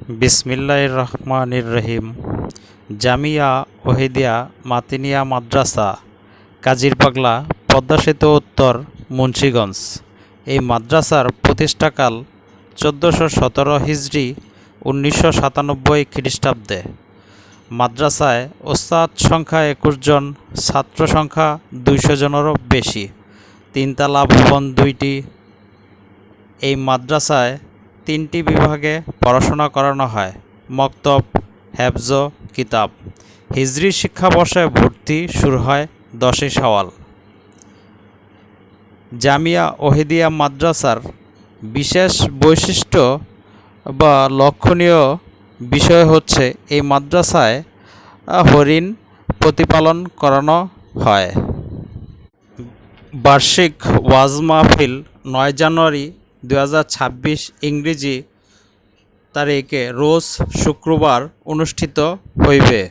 বিসমিল্লাহির রহমানির রহিম। জামিয়া ওহিদিয়া মাতিনিয়া মাদ্রাসা, কাজিরপাগলা, পদ্মা সেতু উত্তর, মুন্সিগঞ্জ। এই মাদ্রাসার প্রতিষ্ঠাকাল 1417 হিজরি, 1997 খ্রিস্টাব্দে। মাদ্রাসায় ওস্তাদ সংখ্যা 21 জন, ছাত্র সংখ্যা 200 জনেরও বেশি। তিনতলা ভবন 2টি। এই মাদ্রাসায় 3টি বিভাগে পড়াশোনা করানো হয়: মক্তব, হেফজ, কিতাব। হিজরি শিক্ষাবর্ষে ভর্তি শুরু হয় 10 শাওয়াল। জামিয়া ওহিদিয়া মাদ্রাসার বিশেষ বৈশিষ্ট্য বা লক্ষণীয় বিষয় হচ্ছে এই মাদ্রাসায় হরিণ প্রতিপালন করানো হয়। বার্ষিক ওয়াজ মাহফিল 9 জানুয়ারি 2026 ইংরেজি তারিখে রোজ শুক্রবার অনুষ্ঠিত হইবে।